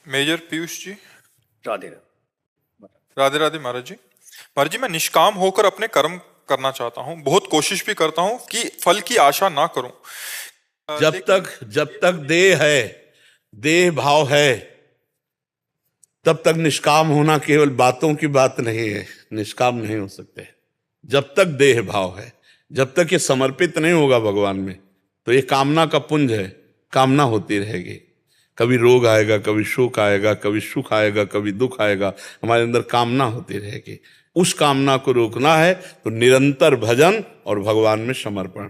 Major Piyush ji. Radhe Radhe Radhe महाराज जी। महाराज जी, मैं निष्काम होकर अपने कर्म करना चाहता हूँ, बहुत कोशिश भी करता हूँ कि फल की आशा ना करूं। जब तक देह है, देह भाव है, तब तक निष्काम होना केवल बातों की बात नहीं है, निष्काम नहीं हो सकते। जब तक देह भाव है, जब तक ये समर्पित नहीं होगा भगवान में, तो ये कामना का पुंज है, कामना होती रहेगी। कभी रोग आएगा, कभी शोक आएगा, कभी सुख आएगा, कभी दुख आएगा, हमारे अंदर कामना होती रहेगी। उस कामना को रोकना है तो निरंतर भजन और भगवान में समर्पण,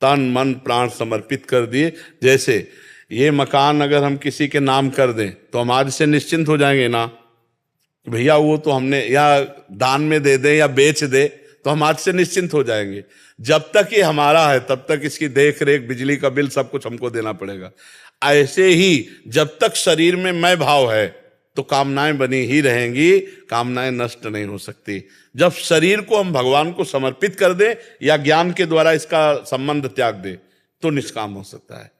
तन मन प्राण समर्पित कर दिए। जैसे ये मकान अगर हम किसी के नाम कर दें तो हम आज से निश्चिंत हो जाएंगे ना, भैया वो तो हमने, या दान में दे दे या बेच दे तो हम आज से निश्चिंत हो जाएंगे। जब तक ये हमारा है तब तक इसकी देख रेख, बिजली का बिल, सब कुछ हमको देना पड़ेगा। ऐसे ही जब तक शरीर में मैं भाव है तो कामनाएं बनी ही रहेंगी, कामनाएं नष्ट नहीं हो सकती। जब शरीर को हम भगवान को समर्पित कर दें या ज्ञान के द्वारा इसका संबंध त्याग दे तो निष्काम हो सकता है,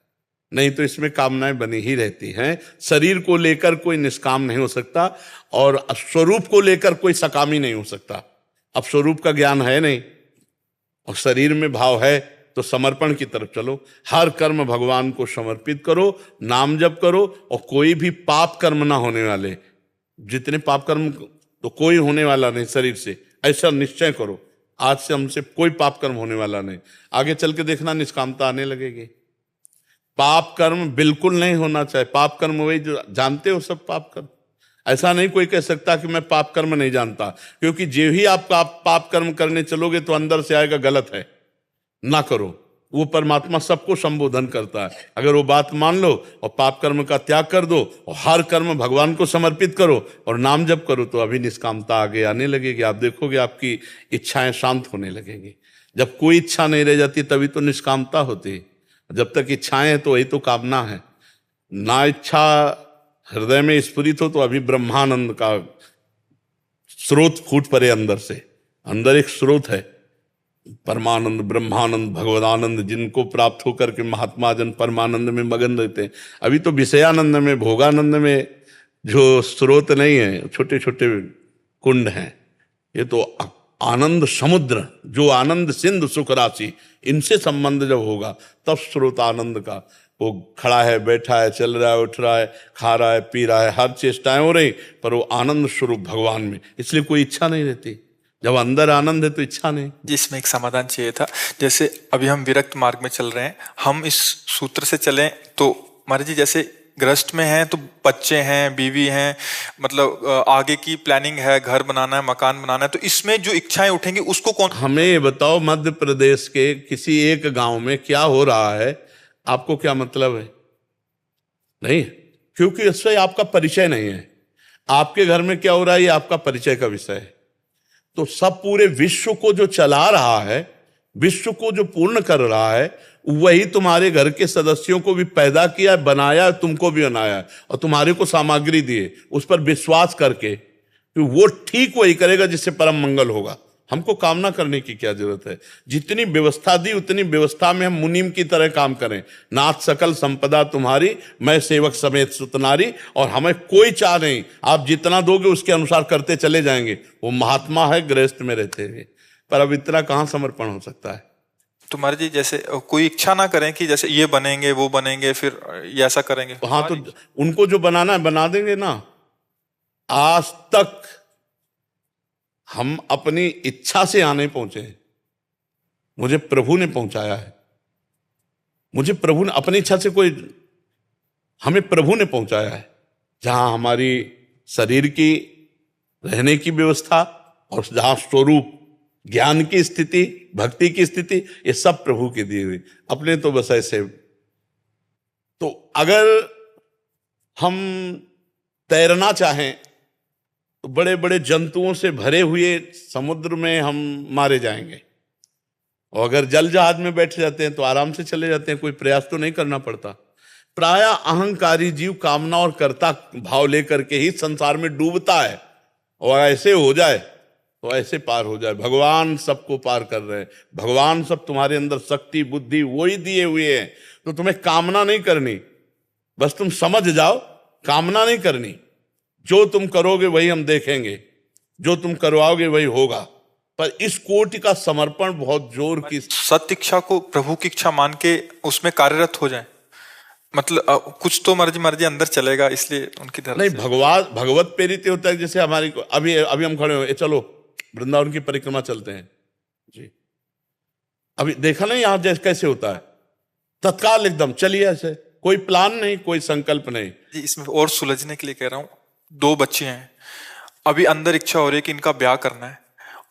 नहीं तो इसमें कामनाएं बनी ही रहती हैं। शरीर को लेकर कोई निष्काम नहीं हो सकता और स्वरूप को लेकर कोई सकामी नहीं हो सकता। अब स्वरूप का ज्ञान है नहीं और शरीर में भाव है तो समर्पण की तरफ चलो। हर कर्म भगवान को समर्पित करो, नाम जप करो और कोई भी पाप कर्म ना होने वाले, जितने पाप कर्म तो कोई होने वाला नहीं शरीर से, ऐसा निश्चय करो आज से हमसे कोई पाप कर्म होने वाला नहीं। आगे चल के देखना निष्कामता आने लगेगी। पाप कर्म बिल्कुल नहीं होना चाहिए। पाप कर्म वही जो जानते हो सब पाप कर्म, ऐसा नहीं कोई कह सकता कि मैं पाप कर्म नहीं जानता, क्योंकि जो ही आप पाप कर्म करने चलोगे तो अंदर से आएगा गलत है, ना करो। वो परमात्मा सबको संबोधन करता है। अगर वो बात मान लो और पाप कर्म का त्याग कर दो और हर कर्म भगवान को समर्पित करो और नाम जप करो तो अभी निष्कामता आगे आने लगेगी। आप देखोगे आपकी इच्छाएं शांत होने लगेंगी। जब कोई इच्छा नहीं रह जाती तभी तो निष्कामता होती है। जब तक इच्छाएं हैं तो वही तो कामना है। ना इच्छा हृदय में स्फुरित हो तो अभी ब्रह्मानंद का स्रोत फूट पड़े अंदर से। अंदर एक स्रोत है, परमानंद, ब्रह्मानंद, भगवदानंद, जिनको प्राप्त होकर के महात्मा जन परमानंद में मगन रहते हैं। अभी तो विषयानंद में, भोगानंद में जो स्रोत नहीं है, छोटे छोटे कुंड हैं। ये तो आनंद समुद्र, जो आनंद सिंधु सुख राशि, इनसे संबंध जब होगा तब स्रोत आनंद का। वो खड़ा है, बैठा है, चल रहा है, उठ रहा है, खा रहा है, पी रहा है, हर चेष्टाएं हो रही, पर वो आनंद स्वरूप भगवान में, इसलिए कोई इच्छा नहीं रहती। जब अंदर आनंद है तो इच्छा नहीं। जिसमें एक समाधान चाहिए था। जैसे अभी हम विरक्त मार्ग में चल रहे हैं, हम इस सूत्र से चलें तो महाराज जी, जैसे गृहस्थ में हैं तो बच्चे हैं, बीवी हैं, मतलब आगे की प्लानिंग है, घर बनाना है, मकान बनाना है, तो इसमें जो इच्छाएं उठेंगी उसको कौन। हमें ये बताओ, मध्य प्रदेश के किसी एक गांव में क्या हो रहा है, आपको क्या मतलब है? नहीं, क्योंकि इससे आपका परिचय नहीं है। आपके घर में क्या हो रहा है ये आपका परिचय का विषय है। तो सब पूरे विश्व को जो चला रहा है, विश्व को जो पूर्ण कर रहा है, वही तुम्हारे घर के सदस्यों को भी पैदा किया, बनाया, तुमको भी बनाया और तुम्हारे को सामग्री दिए, उस पर विश्वास करके कि वो ठीक वही करेगा जिससे परम मंगल होगा। हमको कामना करने की क्या जरूरत है? जितनी व्यवस्था दी उतनी व्यवस्था में हम मुनीम की तरह काम करें। नाथ सकल संपदा तुम्हारी, मैं सेवक समेत सुतनारी, और हमें कोई चाह नहीं, आप जितना दोगे उसके अनुसार करते चले जाएंगे। वो महात्मा है, गृहस्थ में रहते हैं, पर अब इतना कहाँ समर्पण हो सकता है? तो महाराज जी, जैसे कोई इच्छा ना करें कि जैसे ये बनेंगे, वो बनेंगे, फिर ये ऐसा करेंगे। हाँ, तो उनको जो बनाना है बना देंगे ना। आज तक हम अपनी इच्छा से यहाँ नहीं पहुंचे, मुझे प्रभु ने पहुंचाया है। मुझे प्रभु ने, अपनी इच्छा से कोई, हमें प्रभु ने पहुंचाया है। जहां हमारी शरीर की रहने की व्यवस्था और जहां स्वरूप ज्ञान की स्थिति, भक्ति की स्थिति, ये सब प्रभु की दी हुई। अपने तो बस ऐसे। तो अगर हम तैरना चाहें तो बड़े बड़े जंतुओं से भरे हुए समुद्र में हम मारे जाएंगे, और अगर जल जहाज में बैठ जाते हैं तो आराम से चले जाते हैं, कोई प्रयास तो नहीं करना पड़ता। प्राय अहंकारी जीव कामना और कर्ता भाव लेकर के ही संसार में डूबता है, और ऐसे हो जाए तो ऐसे पार हो जाए। भगवान सबको पार कर रहे हैं, भगवान सब तुम्हारे अंदर शक्ति बुद्धि वही दिए हुए हैं। तो तुम्हें कामना नहीं करनी, बस तुम समझ जाओ कामना नहीं करनी, जो तुम करोगे वही हम देखेंगे, जो तुम करवाओगे वही होगा। पर इस कोटि का समर्पण बहुत जोर की, सत्य इच्छा को प्रभु की इच्छा मान के उसमें कार्यरत हो जाए, मतलब कुछ तो मर्जी अंदर चलेगा, इसलिए उनकी तरफ नहीं, भगवत प्रेरित होता है। जैसे हमारी अभी अभी हम खड़े हुए, चलो वृंदावन की परिक्रमा चलते हैं जी, अभी देखा नहीं यहाँ जैसे कैसे होता है, तत्काल एकदम चलिए, ऐसे कोई प्लान नहीं, कोई संकल्प नहीं जी। इसमें और सुलझने के लिए कह रहा हूँ, 2 बच्चे हैं, अभी अंदर इच्छा हो रही है कि इनका ब्याह करना है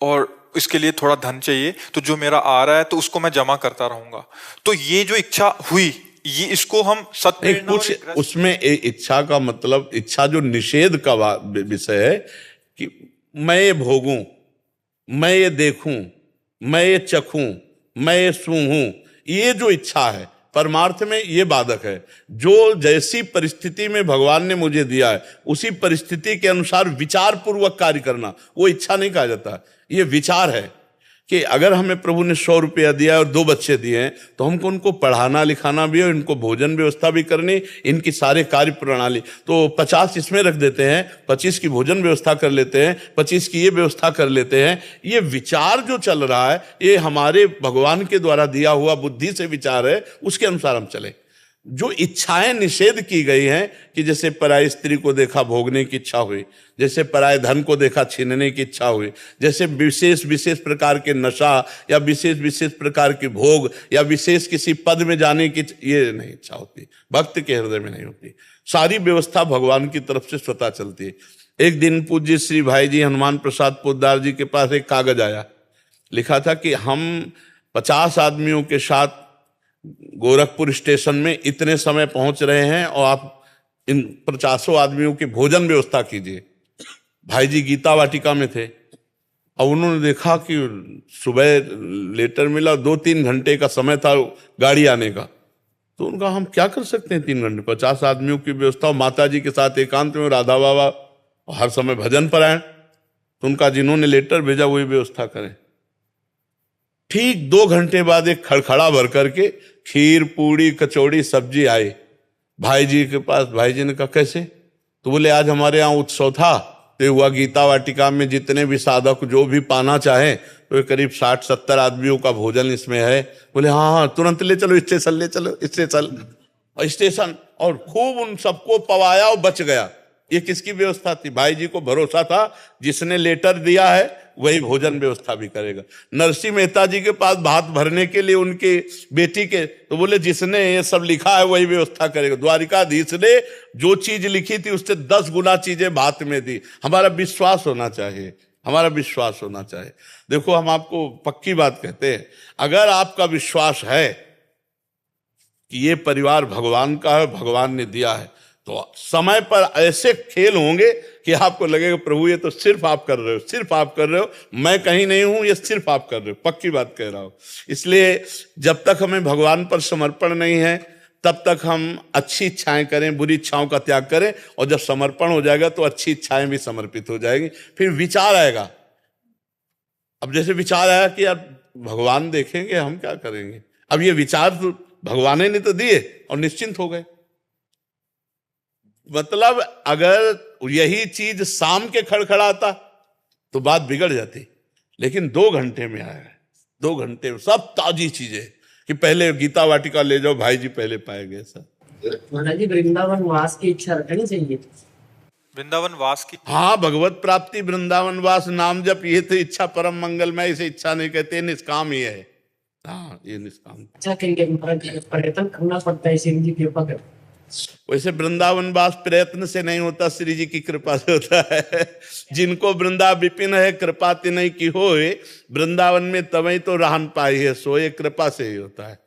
और इसके लिए थोड़ा धन चाहिए, तो जो मेरा आ रहा है तो उसको मैं जमा करता रहूंगा। तो ये जो इच्छा हुई, ये इसको हम सत्य कुछ उसमें इच्छा का मतलब, इच्छा जो निषेध का विषय है कि मैं ये भोगूं, मैं ये देखूं, मैं ये चखूं, मैं ये सूंघूं, ये जो इच्छा है परमार्थ में ये बाधक है। जो जैसी परिस्थिति में भगवान ने मुझे दिया है उसी परिस्थिति के अनुसार विचार पूर्वक कार्य करना, वो इच्छा नहीं कहा जाता, ये विचार है कि अगर हमें प्रभु ने 100 रुपया दिया और 2 बच्चे दिए हैं तो हमको उनको पढ़ाना लिखाना भी और इनको भोजन व्यवस्था भी करनी, इनकी सारे कार्य प्रणाली, तो 50 इसमें रख देते हैं, 25 की भोजन व्यवस्था कर लेते हैं, 25 की ये व्यवस्था कर लेते हैं। ये विचार जो चल रहा है ये हमारे भगवान के द्वारा दिया हुआ बुद्धि से विचार है, उसके अनुसार हम चले। जो इच्छाएं निषेध की गई हैं कि जैसे पराई स्त्री को देखा भोगने की इच्छा हुई, जैसे पराये धन को देखा छीनने की इच्छा हुई, जैसे विशेष विशेष प्रकार के नशा या विशेष विशेष प्रकार के भोग या विशेष किसी पद में जाने की, ये नहीं इच्छा होती, भक्त के हृदय में नहीं होती। सारी व्यवस्था भगवान की तरफ से स्वतः चलती है। एक दिन पूज्य श्री भाई जी हनुमान प्रसाद पोद्दार जी के पास एक कागज आया, लिखा था कि हम 50 आदमियों के साथ गोरखपुर स्टेशन में इतने समय पहुंच रहे हैं और आप इन 50 आदमियों की भोजन व्यवस्था कीजिए। भाई जी गीता वाटिका में थे और उन्होंने देखा कि सुबह लेटर मिला, 2-3 घंटे का समय था गाड़ी आने का, तो उनका हम क्या कर सकते हैं 3 घंटे, 50 आदमियों की व्यवस्था, माता जी के साथ एकांत में राधा बाबा हर समय भजन परायण, तो उनका जिन्होंने लेटर भेजा वही व्यवस्था करें। ठीक 2 घंटे बाद एक खड़खड़ा भर करके खीर पूड़ी कचौड़ी सब्जी आई भाई जी के पास। भाई जी ने कहा कैसे? तो बोले आज हमारे यहाँ उत्सव था, तो हुआ गीता वाटिका में जितने भी साधक जो भी पाना चाहे तो करीब 60-70 आदमियों का भोजन इसमें है। बोले हाँ हाँ तुरंत ले चलो स्टेशन, ले चलो स्टेशन, और खूब उन सबको पवाया और बच गया। ये किसकी व्यवस्था थी? भाई जी को भरोसा था जिसने लेटर दिया है वही भोजन व्यवस्था भी करेगा। नरसिंह मेहता जी के पास भात भरने के लिए उनके बेटी के, तो बोले जिसने ये सब लिखा है वही व्यवस्था करेगा। द्वारिकाधीश ने जो चीज लिखी थी उससे 10 गुना चीजें भात में दी। हमारा विश्वास होना चाहिए, हमारा विश्वास होना चाहिए। देखो हम आपको पक्की बात कहते हैं, अगर आपका विश्वास है कि ये परिवार भगवान का है, भगवान ने दिया है, तो समय पर ऐसे खेल होंगे कि आपको लगेगा प्रभु ये तो सिर्फ आप कर रहे हो, सिर्फ आप कर रहे हो, मैं कहीं नहीं हूं, ये सिर्फ आप कर रहे हो। पक्की बात कह रहा हूं। इसलिए जब तक हमें भगवान पर समर्पण नहीं है तब तक हम अच्छी इच्छाएं करें, बुरी इच्छाओं का त्याग करें, और जब समर्पण हो जाएगा तो अच्छी इच्छाएं भी समर्पित हो जाएगी। फिर विचार आएगा। अब जैसे विचार आया कि यार भगवान देखेंगे, हम क्या करेंगे, अब ये विचार तो भगवान ने तो दिए और निश्चिंत हो गए। मतलब अगर यही चीज शाम के खड़खड़ाता तो बात बिगड़ जाती, लेकिन 2 घंटे में आया है, 2 घंटे में सब ताजी चीजें कि पहले गीता वाटिका ले जाओ, भाई जी पहले पाए गए। सर महाराज जी वृंदावन वास की इच्छा रखनी चाहिए। वृंदावन वास की, हाँ, भगवत प्राप्ति वृंदावन वास नाम जप, ये तो इच्छा परम मंगलमय, इसे इच्छा नहीं कहते, निष्काम ही है। हाँ ये निष्काम। अच्छा कहेंगे महाराज जी प्रयत्न करना पड़ता है, श्री जी कृपा कर। वैसे वृंदावन वास प्रयत्न से नहीं होता, श्री जी की कृपा से होता है। जिनको वृंदा विपिन है कृपा तिनहि की होए, वृंदावन में तवई तो रहन पाई है सोए, कृपा से ही होता है।